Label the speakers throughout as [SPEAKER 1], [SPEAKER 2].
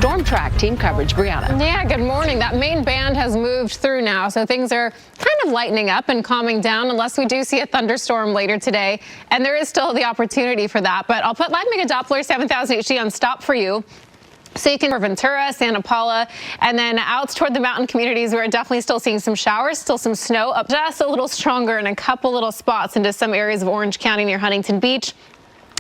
[SPEAKER 1] Storm Track team coverage. Brianna.
[SPEAKER 2] Yeah, good morning. That main band has moved through now, so things are kind of lightening up and calming down unless we do see a thunderstorm later today. And there is still the opportunity for that. But I'll put Live Mega Doppler 7000 HD on stop for you. So you can for Ventura, Santa Paula, and then out toward the mountain communities, we're definitely still seeing some showers, still some snow up just a little stronger in a couple little spots into some areas of Orange County near Huntington Beach.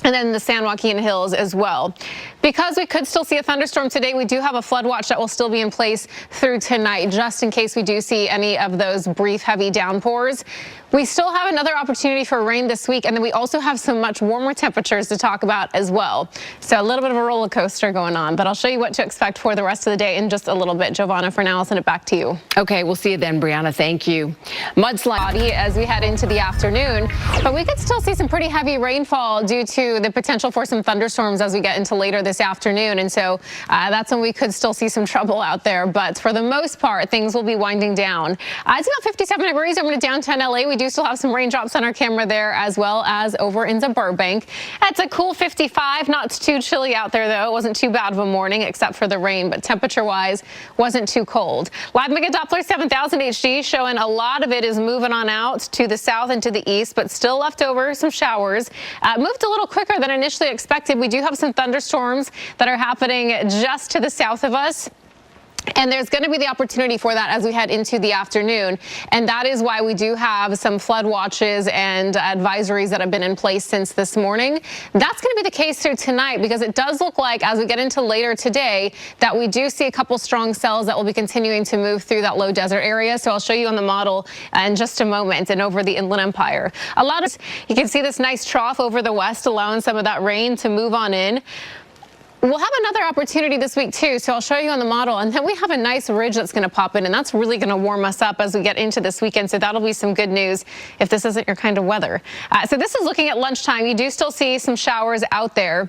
[SPEAKER 2] And then the San Joaquin Hills as well. Because we could still see a thunderstorm today, we do have a flood watch that will still be in place through tonight, just in case we do see any of those brief heavy downpours. We still have another opportunity for rain this week, and then we also have some much warmer temperatures to talk about as well. So a little bit of a roller coaster going on, but I'll show you what to expect for the rest of the day in just a little bit. Giovanna, for now, I'll send it back to you.
[SPEAKER 1] Okay, we'll see you then, Brianna. Thank you. Mudslide
[SPEAKER 2] as we head into the afternoon, but we could still see some pretty heavy rainfall due to the potential for some thunderstorms as we get into later this afternoon. And so that's when we could still see some trouble out there. But for the most part, things will be winding down. It's about 57 degrees over to downtown LA. We do still have some raindrops on our camera there, as well as over into Burbank. It's a cool 55, not too chilly out there, though. It wasn't too bad of a morning, except for the rain, but temperature-wise, wasn't too cold. Live Mega Doppler 7000 HD showing a lot of it is moving on out to the south and to the east, but still left over some showers. Moved a little quicker than initially expected. We do have some thunderstorms that are happening just to the south of us. And there's going to be the opportunity for that as we head into the afternoon. And that is why we do have some flood watches and advisories that have been in place since this morning. That's going to be the case through tonight, because it does look like as we get into later today that we do see a couple strong cells that will be continuing to move through that low desert area. So I'll show you on the model in just a moment and over the Inland Empire. You can see this nice trough over the west, allowing some of that rain to move on in. We'll have another opportunity this week, too, so I'll show you on the model. And then we have a nice ridge that's going to pop in, and that's really going to warm us up as we get into this weekend. So that'll be some good news if this isn't your kind of weather. So this is looking at lunchtime. You do still see some showers out there.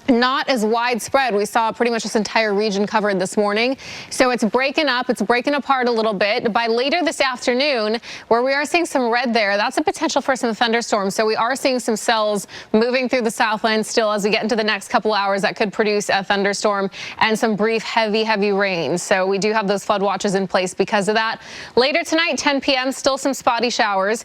[SPEAKER 2] Not as widespread. We saw pretty much this entire region covered this morning. So it's breaking up. It's breaking apart a little bit. By later this afternoon, where we are seeing some red there, that's a potential for some thunderstorms. So we are seeing some cells moving through the Southland still as we get into the next couple hours that could produce a thunderstorm and some brief heavy rain. So we do have those flood watches in place because of that. Later tonight, 10 p.m., still some spotty showers.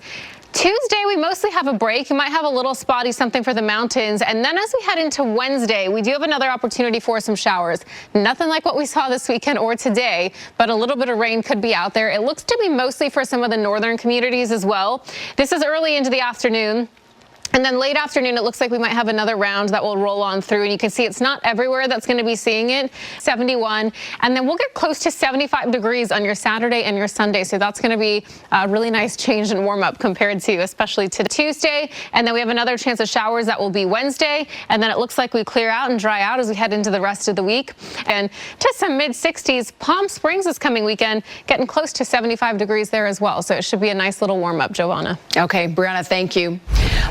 [SPEAKER 2] Tuesday, we mostly have a break. You might have a little spotty something for the mountains. And then as we head into Wednesday, we do have another opportunity for some showers. Nothing like what we saw this weekend or today, but a little bit of rain could be out there. It looks to be mostly for some of the northern communities as well. This is early into the afternoon. And then late afternoon, it looks like we might have another round that will roll on through. And you can see it's not everywhere that's going to be seeing it. 71. And then we'll get close to 75 degrees on your Saturday and your Sunday. So that's going to be a really nice change and warm up compared to especially to Tuesday. And then we have another chance of showers that will be Wednesday. And then it looks like we clear out and dry out as we head into the rest of the week. And to some mid 60s. Palm Springs this coming weekend, getting close to 75 degrees there as well. So it should be a nice little warm up, Giovanna.
[SPEAKER 1] Okay, Brianna, thank you.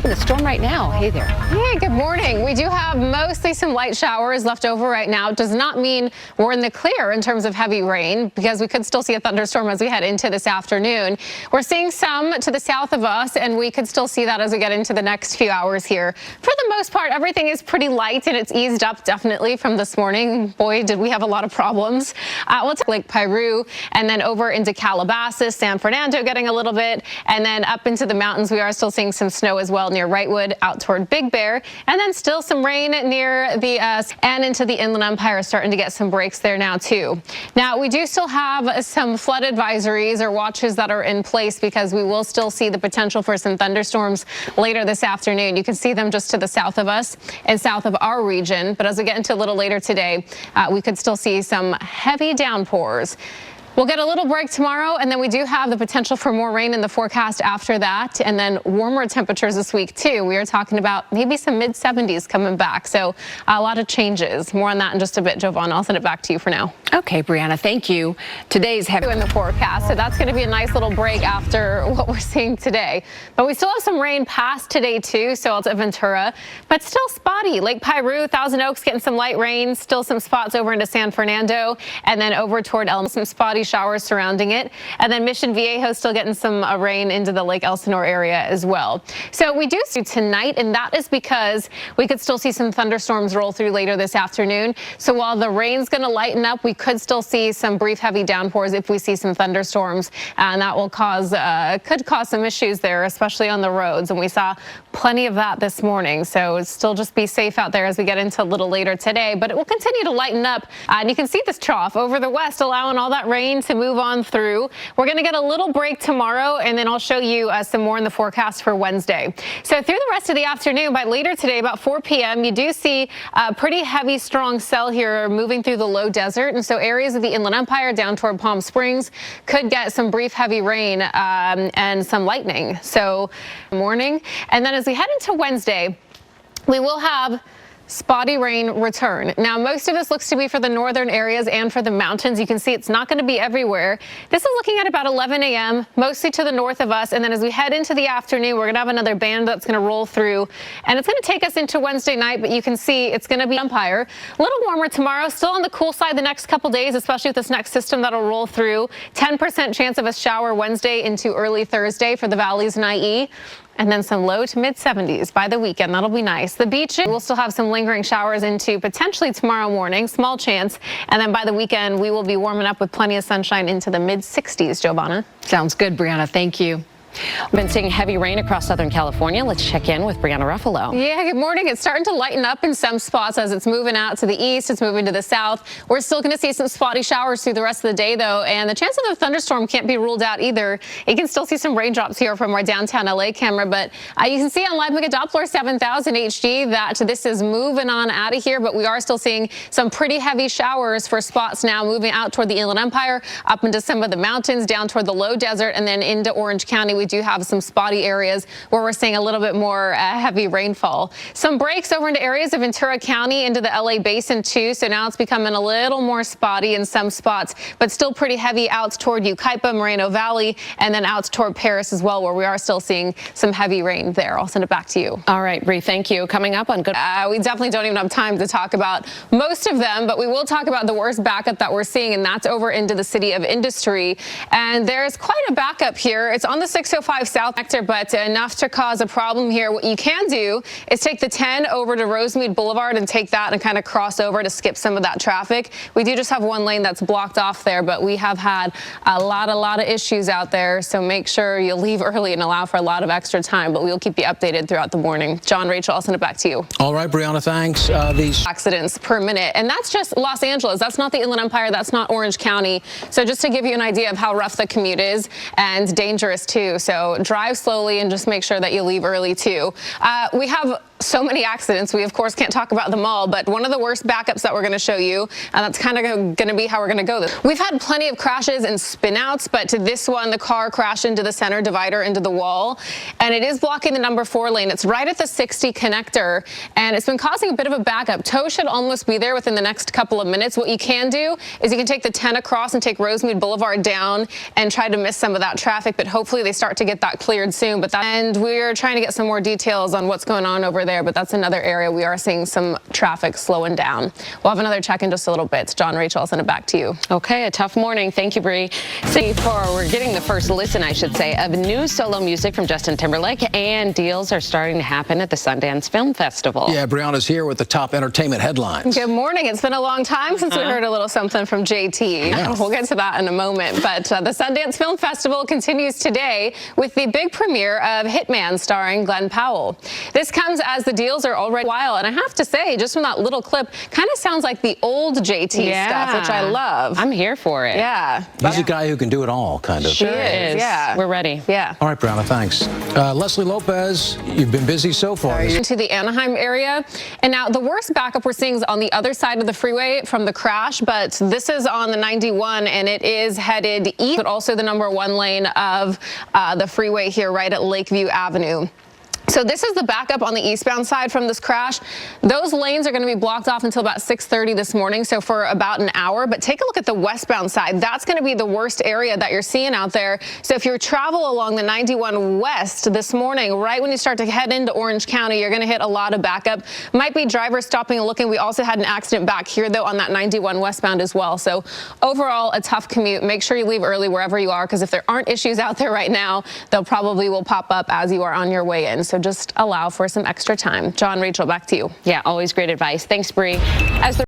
[SPEAKER 1] The storm right now. Hey there.
[SPEAKER 2] Hey, good morning. We do have mostly some light showers left over right now. It does not mean we're in the clear in terms of heavy rain, because we could still see a thunderstorm as we head into this afternoon. We're seeing some to the south of us, and we could still see that as we get into the next few hours here. For the most part, everything is pretty light, and it's eased up definitely from this morning. Boy, did we have a lot of problems. We'll take Lake Piru, and then over into Calabasas, San Fernando getting a little bit, and then up into the mountains, we are still seeing some snow as well near Wrightwood, out toward Big Bear, and then still some rain near the and into the Inland Empire, starting to get some breaks there now too. Now we do still have some flood advisories or watches that are in place, because we will still see the potential for some thunderstorms later this afternoon. You can see them just to the south of us and south of our region, but as we get into a little later today, we could still see some heavy downpours. We'll get a little break tomorrow, and then we do have the potential for more rain in the forecast after that, and then warmer temperatures this week, too. We are talking about maybe some mid-70s coming back, so a lot of changes. More on that in just a bit, Giovanna. I'll send it back to you for now.
[SPEAKER 1] Okay, Brianna, thank you. Today's heavy
[SPEAKER 2] in the forecast, so that's going to be a nice little break after what we're seeing today. But we still have some rain past today, too, so it's at Ventura, but still spotty. Lake Piru, Thousand Oaks getting some light rain, still some spots over into San Fernando, and then over toward some spotty heavy showers surrounding it. And then Mission Viejo still getting some rain into the Lake Elsinore area as well. So we do see tonight, and that is because we could still see some thunderstorms roll through later this afternoon. So while the rain's going to lighten up, we could still see some brief heavy downpours if we see some thunderstorms, and that will could cause some issues there, especially on the roads. And we saw plenty of that this morning. So still just be safe out there as we get into a little later today, but it will continue to lighten up. And you can see this trough over the west allowing all that rain to move on through. We're going to get a little break tomorrow, and then I'll show you some more in the forecast for Wednesday. So through the rest of the afternoon, by later today, about 4 p.m., you do see a pretty heavy, strong cell here moving through the low desert. And so areas of the Inland Empire down toward Palm Springs could get some brief heavy rain and some lightning. So morning. And then as we head into Wednesday, we will have spotty rain return. Now, most of this looks to be for the northern areas and for the mountains. You can see it's not going to be everywhere. This is looking at about 11 a.m., mostly to the north of us. And then as we head into the afternoon, we're going to have another band that's going to roll through. And it's going to take us into Wednesday night, but you can see it's going to be Empire. A little warmer tomorrow, still on the cool side the next couple days, especially with this next system that'll roll through. 10% chance of a shower Wednesday into early Thursday for the valleys and IE. And then some low to mid 70s by the weekend. That'll be nice. The beaches will still have some lingering showers into potentially tomorrow morning, small chance. And then by the weekend, we will be warming up with plenty of sunshine into the mid 60s, Giovanna.
[SPEAKER 1] Sounds good, Brianna. Thank you. We've been seeing heavy rain across Southern California. Let's check in with Brianna Ruffalo.
[SPEAKER 2] Yeah, good morning. It's starting to lighten up in some spots as it's moving out to the east. It's moving to the south. We're still going to see some spotty showers through the rest of the day, though, and the chance of a thunderstorm can't be ruled out either. You can still see some raindrops here from our downtown LA camera, but you can see on Live Mega Doppler 7000 HD that this is moving on out of here, but we are still seeing some pretty heavy showers for spots now moving out toward the Inland Empire, up into some of the mountains, down toward the low desert, and then into Orange County. We do have some spotty areas where we're seeing a little bit more heavy rainfall. Some breaks over into areas of Ventura County into the LA Basin too. So now it's becoming a little more spotty in some spots, but still pretty heavy out toward Yucaipa, Moreno Valley, and then out toward Paris as well, where we are still seeing some heavy rain there. I'll send it back to you.
[SPEAKER 1] All right, Bree, thank you. Coming up on Good.
[SPEAKER 2] We definitely don't even have time to talk about most of them, but we will talk about the worst backup that we're seeing, and that's over into the city of Industry. And there's quite a backup here. It's on the 605 South sector, but enough to cause a problem here. What you can do is take the 10 over to Rosemead Boulevard and take that and kind of cross over to skip some of that traffic. We do just have one lane that's blocked off there, but we have had a lot of issues out there. So make sure you leave early and allow for a lot of extra time, but we'll keep you updated throughout the morning. John, Rachel, I'll send it back to you.
[SPEAKER 3] All right, Brianna, thanks. These
[SPEAKER 2] accidents per minute, and that's just Los Angeles. That's not the Inland Empire. That's not Orange County. So just to give you an idea of how rough the commute is and dangerous too. So drive slowly and just make sure that you leave early too. We have so many accidents. We, of course, can't talk about them all, but one of the worst backups that we're going to show you, and that's kind of going to be how we're going to go. We've had plenty of crashes and spin-outs, but to this one, the car crashed into the center divider, into the wall, and it is blocking the number 4 lane. It's right at the 60 connector, and it's been causing a bit of a backup. Tow should almost be there within the next couple of minutes. What you can do is you can take the 10 across and take Rosemead Boulevard down and try to miss some of that traffic, but hopefully they start to get that cleared soon. And we're trying to get some more details on what's going on over there, but that's another area we are seeing some traffic slowing down. We'll have another check in just a little bit. John, Rachel, I'll send it back to you.
[SPEAKER 1] Okay, a tough morning. Thank you, Bree. We're getting the first listen, I should say, of new solo music from Justin Timberlake, and deals are starting to happen at the Sundance Film Festival.
[SPEAKER 3] Yeah, Brianna's here with the top entertainment headlines.
[SPEAKER 2] Good morning. It's been a long time since we heard a little something from JT.
[SPEAKER 3] Yeah.
[SPEAKER 2] We'll get to that in a moment. But the Sundance Film Festival continues today with the big premiere of Hitman starring Glenn Powell. This comes as the deals are already wild, and I have to say, just from that little clip, kind of sounds like the old JT stuff, which I love.
[SPEAKER 1] I'm here for it.
[SPEAKER 2] Yeah.
[SPEAKER 3] He's a guy who can do it all, kind of.
[SPEAKER 1] Sure is.
[SPEAKER 2] Yeah.
[SPEAKER 1] We're ready.
[SPEAKER 2] Yeah.
[SPEAKER 3] All right, Brianna, thanks. Leslie Lopez, you've been busy so far.
[SPEAKER 2] Into the Anaheim area. And now the worst backup we're seeing is on the other side of the freeway from the crash, but this is on the 91 and it is headed east, but also the number 1 lane of the freeway here right at Lakeview Avenue. So this is the backup on the eastbound side from this crash. Those lanes are going to be blocked off until about 6:30 this morning, so for about an hour. But take a look at the westbound side. That's going to be the worst area that you're seeing out there. So if you travel along the 91 west this morning, right when you start to head into Orange County, you're going to hit a lot of backup. Might be drivers stopping and looking. We also had an accident back here, though, on that 91 westbound as well. So overall, a tough commute. Make sure you leave early wherever you are, because if there aren't issues out there right now, they'll probably will pop up as you are on your way in. So just allow for some extra time. John, Rachel, back to you.
[SPEAKER 1] Yeah, always great advice. Thanks, Bree. As the